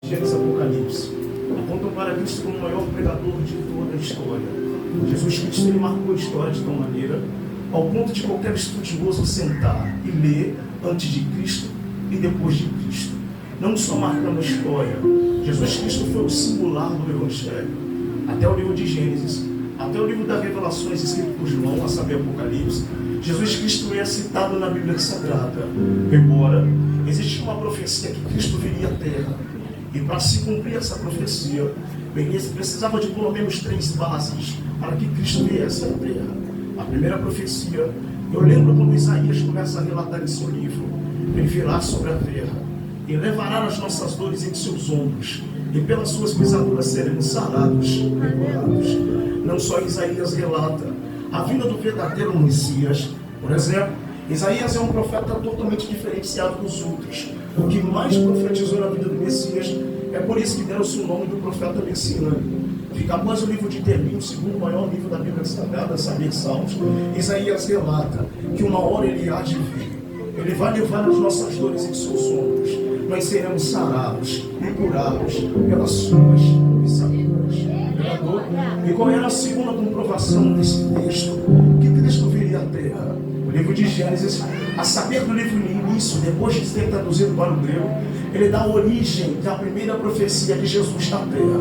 Gênesis e Apocalipse apontam para Cristo como o maior pregador de toda a história. Jesus Cristo ele marcou a história de tal maneira ao ponto de qualquer estudioso sentar e ler antes de Cristo e depois de Cristo. Não só marcando a história, Jesus Cristo foi o singular do Evangelho. Até o livro de Gênesis, até o livro das Revelações escrito por João, a saber Apocalipse, Jesus Cristo é citado na Bíblia Sagrada. Embora existia uma profecia que Cristo viria à Terra, e para se cumprir essa profecia, precisava de pelo menos 3 bases para que Cristo viesse à Terra. A primeira profecia, eu lembro quando Isaías começa a relatar em seu livro, ele virá sobre a terra, e levará as nossas dores em seus ombros, e pelas suas pisaduras seremos sarados e curados. Não só Isaías relata a vinda do verdadeiro Messias. Por exemplo, Isaías é um profeta totalmente diferenciado dos outros. O que mais profetizou na vida do Messias, é por isso que deram-se o nome do profeta messiânico. Fica após o livro de Termino, o segundo maior livro da Bíblia Sagrada, saber Salmos, Isaías relata que uma hora ele há de vir. Ele vai levar as nossas dores em seus ombros. Nós seremos sarados e curados pelas suas pisaduras. E qual era a segunda comprovação desse texto? Que Cristo viria à Terra. O livro de Gênesis, a saber do livro no início, depois de ser traduzido para o grego, ele dá origem à primeira profecia de Jesus na Terra.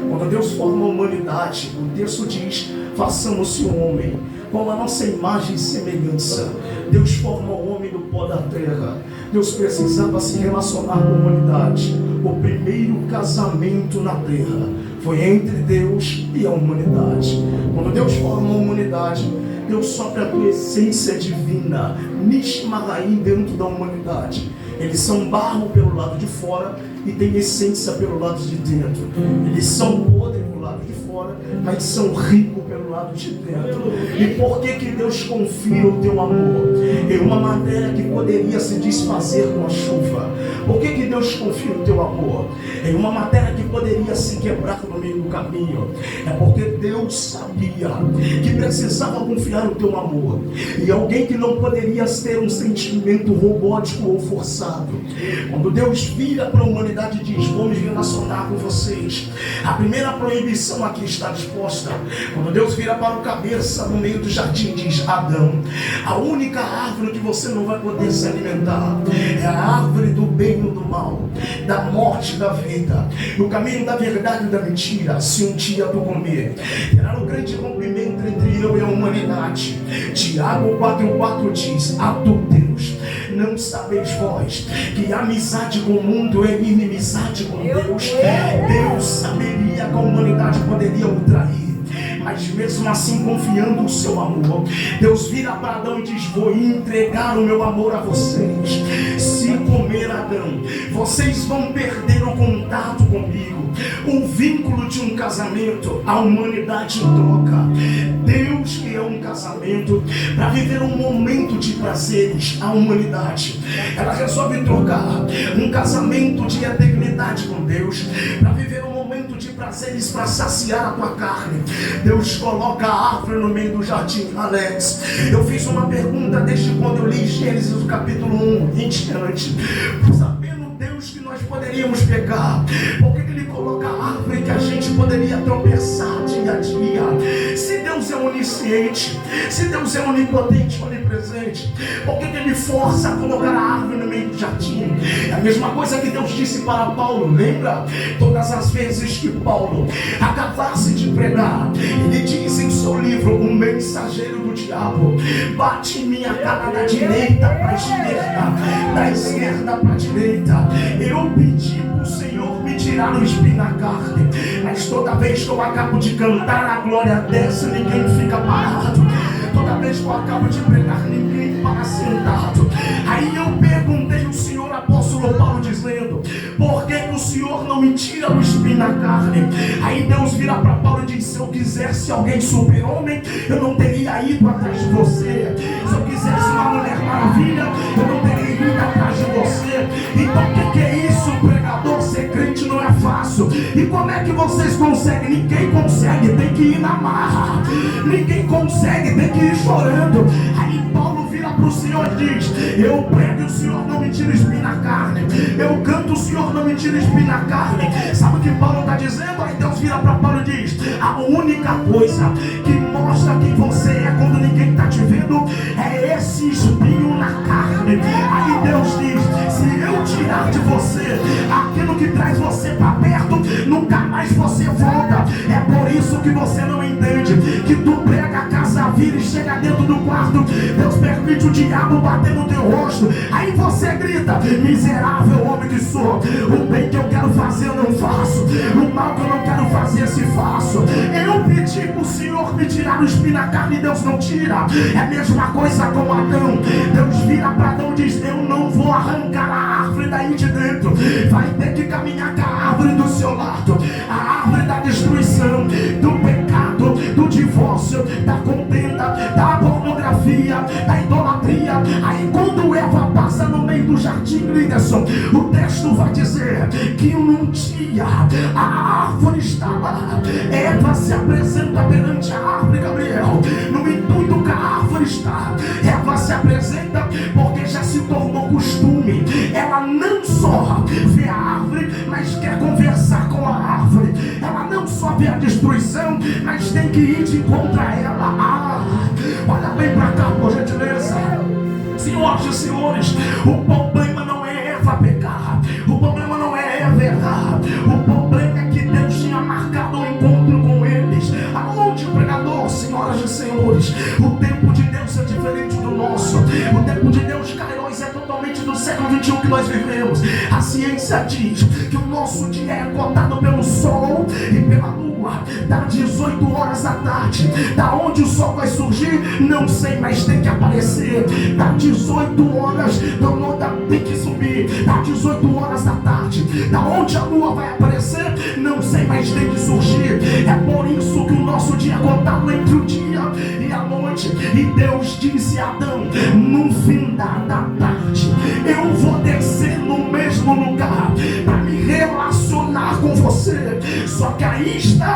Quando Deus forma a humanidade, o texto diz: façamos-se um homem, com a nossa imagem e semelhança. Deus forma o homem do pó da terra. Deus precisava se relacionar com a humanidade. O primeiro casamento na terra foi entre Deus e a humanidade. Quando Deus forma a humanidade, Deus sopra a tua essência divina, Nishmaraim, dentro da humanidade. Eles são barro pelo lado de fora e tem essência pelo lado de dentro. Eles são podre pelo lado de fora, mas são ricos pelo lado de dentro. E por que que Deus confia o teu amor em uma matéria que poderia se desfazer com a chuva? Por que que Deus confia o teu amor em uma matéria que poderia se quebrar no meio do caminho? É porque Deus sabia que precisava confiar o teu amor e alguém que não poderia ter um sentimento robótico ou forçado. Quando Deus vira para a humanidade e diz: vou me relacionar com vocês, a primeira proibição aqui está disposta. Quando Deus vira para o cabeça no meio do jardim e diz: Adão, a única árvore que você não vai poder se alimentar é a árvore do bem e do mal, da morte e da vida, o caminho da verdade e da mentira. Se um dia tu comer, terá um grande rompimento entre eu e a humanidade. Tiago 4,4 diz: adúlteros, não sabeis vós que a amizade com o mundo é inimizade com Deus? Deus saberia que a humanidade poderia o trair, mas mesmo assim, confiando o seu amor, Deus vira para Adão e diz: vou entregar o meu amor a vocês. Se comer, Adão, vocês vão perder o contato comigo, o vínculo de um casamento. A humanidade troca Deus, que é um casamento, para viver um momento de prazeres. A humanidade, ela resolve trocar um casamento de eternidade com Deus para viver um momento de prazeres, para saciar a tua carne. Deus coloca a árvore no meio do jardim. Alex, eu fiz uma pergunta desde quando eu li Gênesis, o capítulo 1 em diante. Sabendo Deus que nós poderíamos pecar, por que Ele coloca a árvore que a gente poderia tropeçar dia a dia? Se Deus é onisciente, se Deus é onipotente, onipresente, por que Ele força a colocar a árvore no meio do jardim? É a mesma coisa que Deus disse para Paulo. Lembra? Todas as vezes que Paulo acabasse de pregar, ele diz em seu livro: o mensageiro do diabo bate em minha cara da direita para a esquerda, da esquerda para a direita. Eu pedi para o Senhor me tirar o espinho na carne, mas toda vez que eu acabo de cantar, a glória desce, ninguém fica parado. Toda vez que eu acabo de pregar, ninguém para sentado. Aí eu perguntei ao Senhor, apóstolo Paulo, dizendo: por que o Senhor não me tira o espinho na carne? Aí Deus vira para Paulo e diz: se eu quisesse alguém super-homem, eu não teria ido atrás de você. Se eu quisesse uma mulher maravilha, eu não teria ido atrás de você. Então o que é isso, pregador? Ser crente não é fácil. E como é que vocês conseguem? Ninguém consegue, tem que ir na marra. Ninguém consegue, tem que ir chorando. Aí Paulo vira para o Senhor e diz: eu prego e o Senhor não me tira espinho na carne, eu canto, o Senhor não me tira espinho na carne. Sabe o que Paulo está dizendo? Aí Deus vira para Paulo e diz: a única coisa que mostra quem você é quando ninguém está te vendo é esse espinho na carne. Aí Deus diz: se eu tirar de você aquilo que traz você para perto, nunca mais você volta. É por isso que você não entende que tu prega, a casa vira e chega dentro do quarto, Deus permite o diabo bater no teu rosto. Aí você grita: miserável homem que sou, o bem que eu quero fazer eu não faço, o mal que eu não quero fazer se faço. Eu pedi para o Senhor me tirar o espinho na carne e Deus não tira. É a mesma coisa com Adão. Deus vira para Adão e diz: eu não vou arrancar a árvore daí de dentro, vai ter que caminhar com a árvore do seu lado, a árvore da destruição, do pecado, do divórcio, da contenda, da pornografia, da idolatria. Aí quando Eva passa no meio do jardim, Liderson, o texto vai dizer que num dia a árvore está lá, Eva se apresenta perante a árvore, Gabriel, no intuito que a árvore está, Eva se apresenta porque já se tornou costume, ela não só vê a árvore, mas quer conversar com a árvore. Ela não só vê a destruição, mas tem que ir de encontro a ela. Olha bem para cá, por gentileza. Senhoras e senhores, o problema não é Eva pecar, o problema não é Eva errar, o problema é que Deus tinha marcado um encontro com eles. Aonde, pregador? Senhoras e senhores, o tempo de Deus é diferente do nosso. O tempo de Deus, Kairos, é totalmente do século 21 que nós vivemos. A ciência diz que o nosso dia é cotado pelo sol e pela lua. Dá 18 horas da tarde. Da onde o sol vai surgir, não sei, mas tem que aparecer. Dá 18 horas, tem que subir. Dá 18 horas da tarde. Da onde a lua vai aparecer, não sei, mas tem que surgir. É por isso que o nosso dia é contado entre o dia e a noite. E Deus disse a Adão: no fim da tarde eu vou descer no mesmo lugar para me relacionar com você. Só que aí está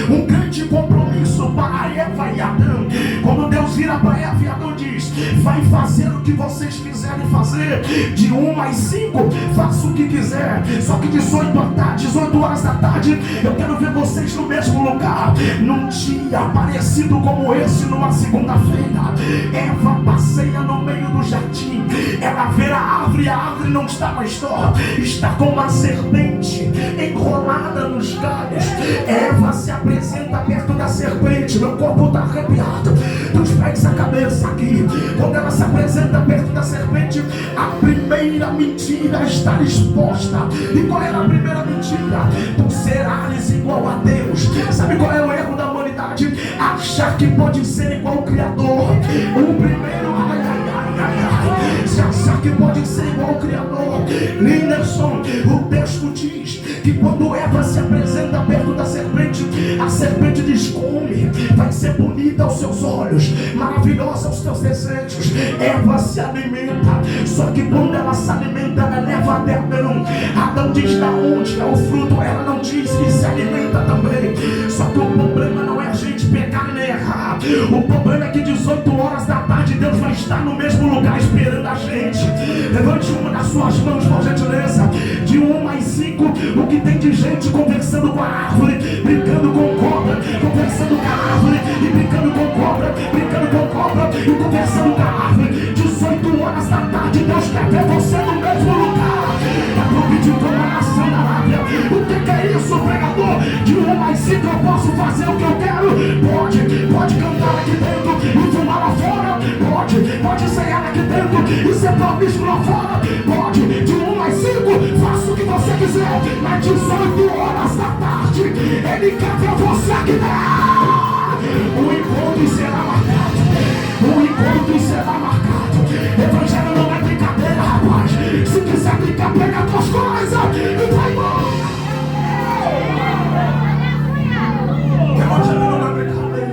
um grande compromisso para Eva e Adão. Quando Deus vira para Eva e Adão diz: vai fazer o que vocês quiserem fazer, de 1 às 5 faça o que quiser, só que 18 horas da tarde eu quero ver vocês no mesmo lugar. Num dia parecido como esse, numa segunda-feira, Eva passeia no meio do jardim, ela vê a árvore não está mais só, está com uma serpente enrolada nos galhos. Eva se apresenta perto da serpente, meu corpo está arrepiado, dos pés à cabeça aqui. Quando ela se apresenta perto da serpente, a primeira mentira está exposta. E qual era a primeira mentira? Tu serás igual a Deus. Sabe qual é o erro da humanidade? Achar que pode ser igual ao Criador. O primeiro, se achar que pode ser igual ao Criador. Linderson, o texto diz que quando Eva se apresenta perto da serpente, a serpente diz: come, vai ser bonita aos seus olhos, maravilhosa aos teus desejos. Eva se alimenta, só que quando ela se alimenta, ela leva até Adão. Adão diz da onde é o fruto, ela não diz que se alimenta também. Só que o problema não é a gente pecar nem errar, o problema é que 18 horas da tarde Deus vai estar no mesmo lugar esperando a gente. Levante uma das suas mãos, por gentileza. De 1 às 5, o que tem de gente conversando com a árvore, brincando com cobra, conversando com a árvore e brincando com cobra, brincando com cobra e conversando com a árvore. 18 horas da tarde Deus quer ver você no mesmo lugar. É pro pedir com uma nação da Arábia. O que é isso, pregador? De 1 às 5 eu posso fazer o que eu quero? Pode cantar aqui dentro e fumar lá fora. Pode ceiar aqui dentro e ser promíscuo lá fora. Pode, de 1 às 5, faça o que você quiser. Mas 18 horas da tarde Ele quer ver você aqui dentro. O encontro será marcado. O encontro será marcado. Evangelho não é brincadeira, rapaz. Se quiser brincar, pega as tuas coisas e vai embora. Evangelho não é brincadeira.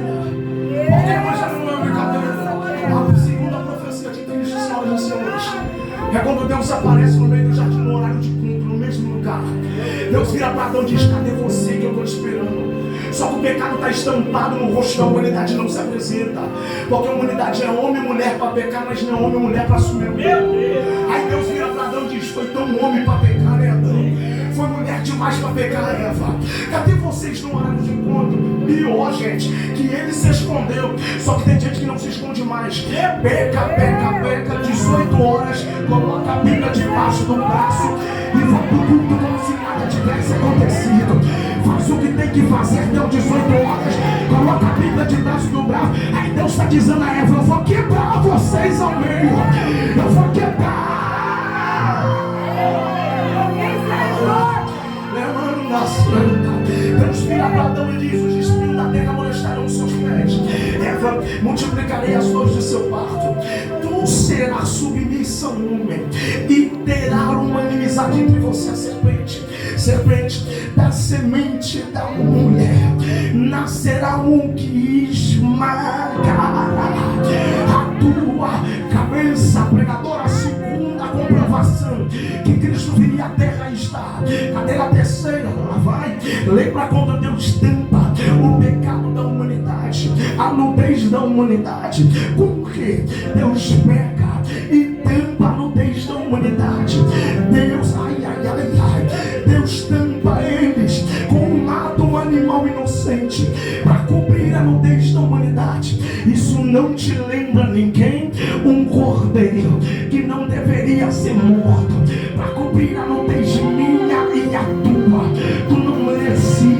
Porque evangelho não é brincadeira. A segunda profecia de Cristo, senhoras e senhores, é quando Deus aparece no meio do jardim, no horário de culto, no mesmo lugar. Deus vira para Adão e diz: cadê você que eu estou esperando? Só que o pecado está estampado no rosto da humanidade, não se apresenta. Porque a humanidade é homem e mulher para pecar, mas não é homem e mulher para assumir o erro. Aí Deus vira para Adão e diz: foi tão homem para pecar, né, Adão? Foi mulher demais para pecar, Eva. Cadê vocês no horário de encontro? Pior, gente, que ele se escondeu. Só que tem gente que não se esconde mais. Peca, 18 horas, coloca a Bíblia debaixo do braço e vai pro culto como se nada tivesse acontecido. Faz o que tem que fazer, deu 18 horas, coloca a Bíblia debaixo do braço. Aí Deus está dizendo a Eva: eu vou quebrar vocês ao meio. Eu vou quebrar. Deus vira para Adão e diz: os espinhos da terra molestarão os seus pés. Eva, multiplicarei as dores do seu parto. Tu serás submissa ao homem e terá uma inimizade entre você e a serpente. Serpente, da semente da mulher nascerá um que esmagará a tua cabeça. Pregadora, segunda comprovação que Cristo viria à terra e está. Cadê a terceira? Lá vai. Lembra quando Deus tampa o pecado da humanidade, a nudez da humanidade? Por que Deus pega e tampa a nudez da humanidade? Deus, Deus tampa eles com um mato animal inocente para cobrir a nudez da humanidade. Isso não te lembra ninguém? Um cordeiro que não deveria ser morto para cobrir a nudez minha e a tua. Tu não merecia.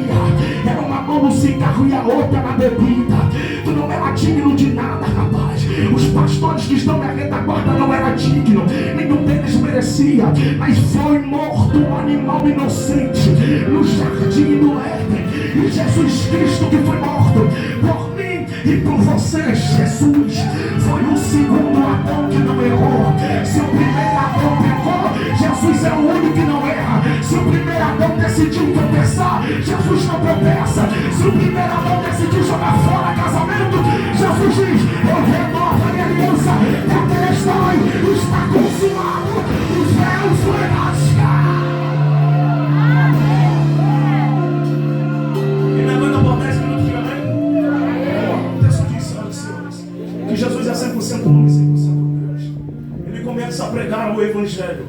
Era uma mão no cigarro e a outra na bebida. Tu não era digno de nada, rapaz. Os pastores que estão na retaguarda não eram dignos. Nenhum deles merecia. Mas foi morto um animal inocente no jardim do Éden. E Jesus Cristo que foi morto por mim e por você. Jesus foi o segundo Adão que não errou. Se o primeiro Adão pecou, Jesus é o único que não erra. Se o primeiro Adão decidiu tropeçar, Jesus não tropeça. Se o primeiro Adão decidiu jogar fora casamento, Jesus diz: eu renovo a minha aliança. Tetelestai, está consumado. Os véus foram rasgados. E me aguenta por 10 minutos, filha mãe? O texto diz, senhoras e senhores, que Jesus é 100% homem e 100% Deus. Ele começa a pregar o Evangelho.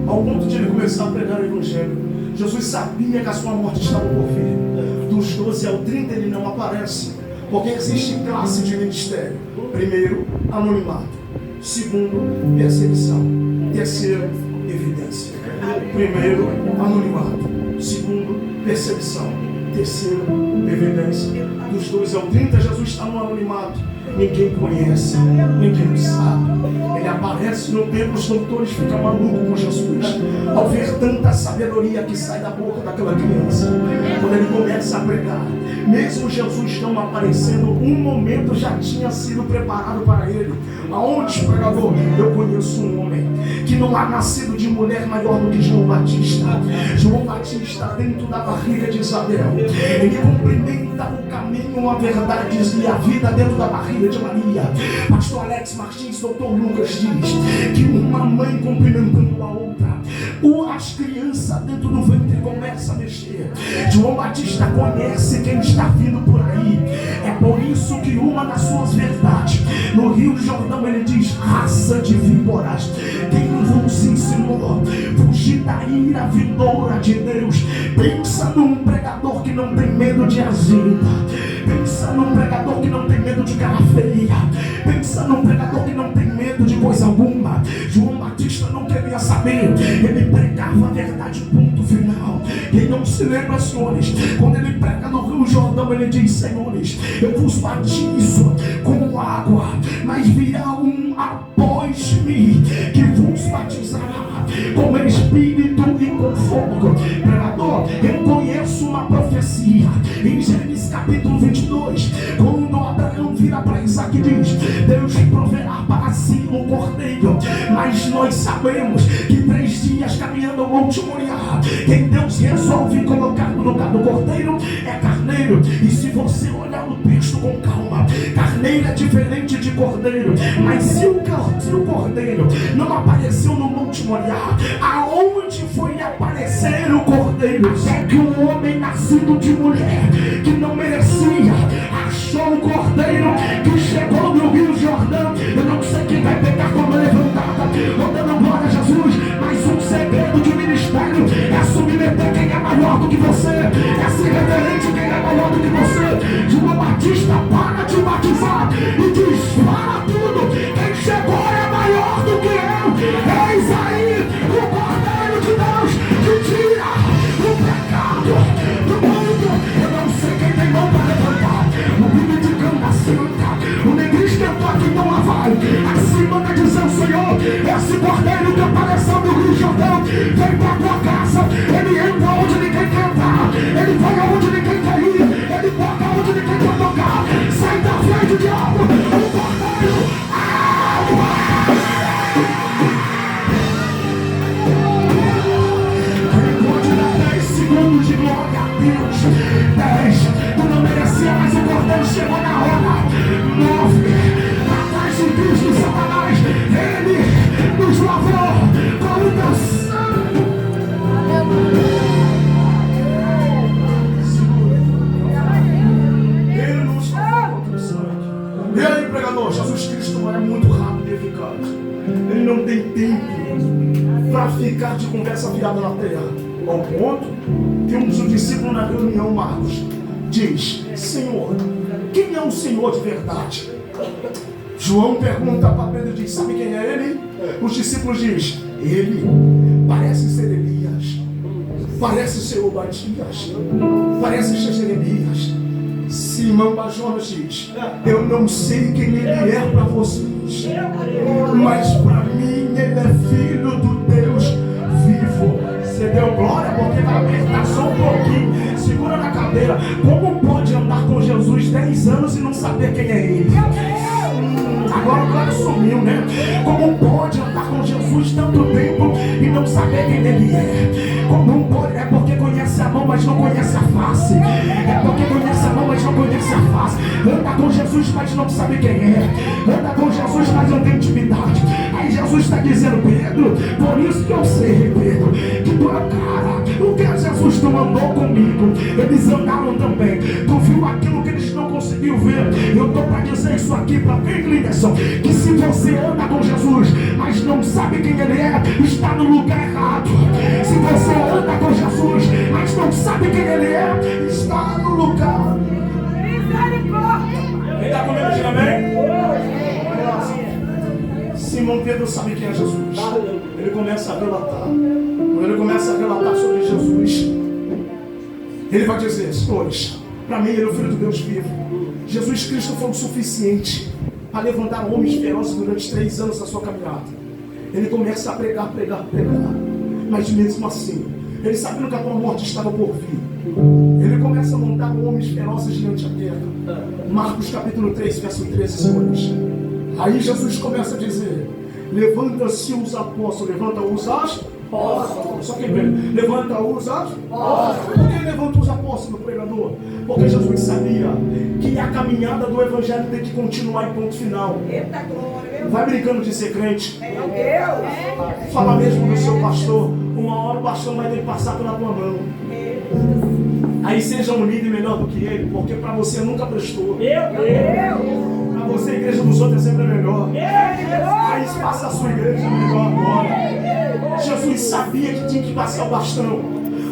Ao ponto de ele começar a pregar o Evangelho, Jesus sabia que a sua morte estava por vir. Dos 12 ao 30 ele não aparece, porque existe classe de ministério. Primeiro, anonimato. Segundo, perseguição. Terceiro, evidência. Primeiro, anonimato. Segundo, perseguição. Terceiro, evidência. Dos 12 ao 30 Jesus está no anonimato. Ninguém conhece, ninguém sabe. Ele aparece no templo, os doutores ficam malucos com Jesus ao ver tanta sabedoria que sai da boca daquela criança. Quando ele começa a pregar, mesmo Jesus não aparecendo, um momento já tinha sido preparado para ele. Aonde, pregador? Eu conheço um homem que não há nascido de mulher maior do que João Batista. João Batista, dentro da barriga de Isabel, ele cumprimenta o caminho, a verdade e a vida dentro da barriga de Maria. Pastor Alex Martins, doutor Lucas diz que uma mãe cumprimentando a outra, as crianças dentro do ventre começam a mexer. João Batista conhece quem está vindo por aí. É por isso que uma das suas verdades no Rio Jordão ele diz: raça de víboras, quem vos ensinou fugir da ira vindoura de Deus? Pensa num pregador que não tem medo de agenda. Pensa num pregador que não tem medo de cara feia. Pensa num pregador que não tem medo de coisa alguma. João Batista não queria saber. Ele pregava a verdade, ponto final. Quem não se lembra, senhores, quando ele prega no Rio Jordão, ele diz: senhores, eu vos batizo com água, mas virá um após mim que vos batizará com Espírito e com fogo. Pregador, eu conheço uma profecia em Gênesis capítulo 22, quando Abraão vira para Isaac e diz: Deus proverá para si um cordeiro, mas nós nós sabemos que 3 dias caminhando ao Monte Moriá, quem Deus resolve colocar no lugar do cordeiro é carneiro. E se você olhar o texto com calma, carneiro é diferente de cordeiro. Mas se o cordeiro não apareceu no Monte Moriá, aonde foi aparecer o cordeiro? É que um homem nascido de mulher, que não merecia, achou o cordeiro que chegou no Rio Jordão. Eu não sei quem vai pegar com a mão levantada, dando glória a Jesus, mas um segredo de ministério é submeter quem é maior do que você, é ser reverente quem é maior do que você. João Batista para de batizar e diz: para tudo, quem chegou é maior do que eu. Eis aí o Cordeiro de Deus que tira o pecado do mundo. Eu não sei quem tem mão para levantar. O Bíblia de canta senta, o negrista cantou aqui, então lá vai. Acima da dizer: Senhor, esse cordeiro que apareceu no Rio Jordão vem para tua casa. Ele entra onde ninguém quer entrar, ele vai aonde ninguém quer ir, ele toca onde ninguém quer tocar. Sai da frente, diabo, o cordeiro. Recorde dar 10 segundos de glória a Deus. 10, tu não merecia, mas o cordeiro chegou na hora. 9, atrás de Cristo e Satanás, ele nos lavou com o teu sangue. Ele nos lavou com o teu sangue. E aí, pregador, Jesus Cristo é muito rápido e eficaz. Ele não tem tempo para ficar de conversa fiada na terra. Ao ponto, temos um discípulo na reunião, Marcos, diz: Senhor, quem é o Senhor de verdade? João pergunta para Pedro e diz: sabe quem é ele? Os discípulos dizem: ele parece ser Elias, parece ser Obadias, parece ser Jeremias. Simão Bajonas diz: eu não sei quem ele é para vocês, mas para mim ele é filho do Deus vivo. Você deu glória porque vai apertar só um pouquinho. Segura na cadeira. Como pode andar com Jesus 10 anos e não saber quem é ele? Agora o glória sumiu, né? Como pode andar com Jesus tanto tempo e não saber quem ele é? Como pode? É porque conhece a mão, mas não conhece a face. É porque conhece a mão, mas não conhece a face. Anda com Jesus, mas não sabe quem é. Anda com Jesus, mas não tem intimidade. Aí Jesus está dizendo: Pedro, por isso que eu sei, Pedro, que tua cara, o que Jesus não andou comigo, eles andaram também. Tu viu aquilo que eles não conseguiram ver. Eu estou para dizer isso aqui para quem, Clinderson, que se você anda com Jesus, mas não sabe quem ele é, está no lugar errado. Se você anda com Jesus, mas não sabe quem ele é, está no lugar. Misericórdia. Quem está comigo, diga amém? Simão Pedro sabe quem é Jesus. Ele começa a relatar. Quando ele começa a relatar sobre Jesus, ele vai dizer: senhores, para mim ele é o Filho de Deus vivo. Jesus Cristo foi o suficiente para levantar homens ferozes durante 3 anos da sua caminhada. Ele começa a pregar. Mas mesmo assim, ele sabendo que a tua morte estava por vir, ele começa a montar homens ferozes diante da terra. Marcos capítulo 3, verso 13, senhores. Aí Jesus começa a dizer: levanta-se os apóstolos. Levanta-os apóstolos. Só quem vê? Levanta-os apóstolos. Por que levanta os apóstolos, pregador? Porque Jesus sabia que a caminhada do evangelho tem que continuar em ponto final. Eita glória. Vai brincando de ser crente. Meu Deus. Fala mesmo do seu pastor. Uma hora o pastor vai ter que passar pela tua mão. Aí seja um líder melhor do que ele, porque para você nunca prestou. Meu Deus. Para você a igreja dos outros é sempre melhor. Aí passa a sua igreja melhor agora. Jesus sabia que tinha que passar o bastão.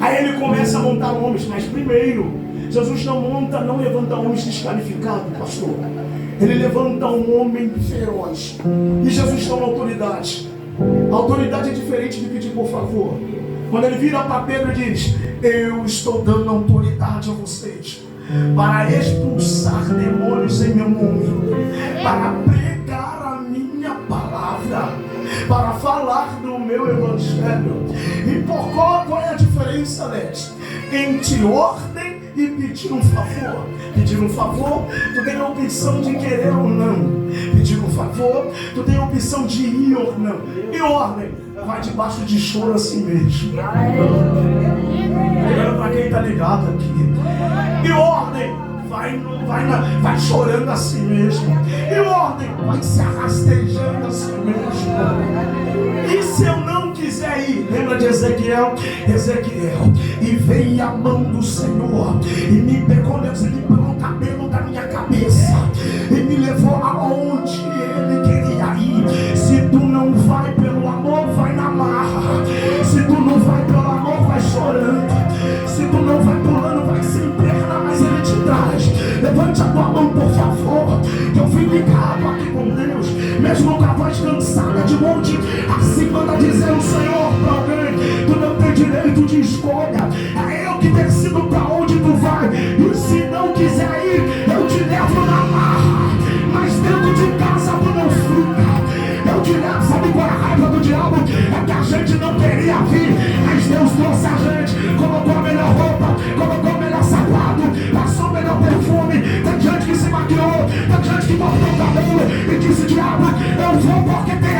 Aí ele começa a montar homens, mas primeiro, Jesus não levanta homens desqualificados, pastor. Ele levanta um homem feroz. E Jesus toma autoridade. A autoridade é diferente de pedir por favor. Quando ele vira para Pedro e diz: eu estou dando autoridade a vocês para expulsar demônios em meu nome, para pregar a minha palavra, para falar do meu evangelho. E por qual é a diferença, Lex, entre ordem e pedir um favor. Pedir um favor, tu tem a opção de querer ou não. Pedir um favor, tu tem a opção de ir ou não. Em ordem, vai debaixo de choro assim mesmo. Olhando para quem está ligado aqui. Em ordem, vai chorando assim mesmo. Em ordem, vai se arrastejando assim mesmo. E se eu não quiser ir? Lembra de Ezequiel? E veio a mão do Senhor e me pegou pelo cabelo da minha cabeça e me levou aonde Ele queria ir. Se tu não vai pelo amor, vai na marra. Se tu não vai pelo amor, vai chorando. Se tu não vai pulando, vai sem perna, mas Ele te traz. Levante a tua mão, por favor, que eu fui ligado aqui com Deus, mesmo com a voz cansada de monte. Assim manda dizer o Senhor para alguém: tu não tem direito de escolha, é eu que decido para onde tu vai. E se não quiser ir, eu te levo na marra, mas dentro de casa tu não fica. Eu te levo, sabe qual é a raiva do diabo? É que a gente não queria vir, mas Deus trouxe a gente, colocou a melhor roupa, colocou o melhor sapato, passou o melhor perfume. Tem gente que se maquiou, tem gente que botou o cabelo e disse: diabo, eu vou porque tem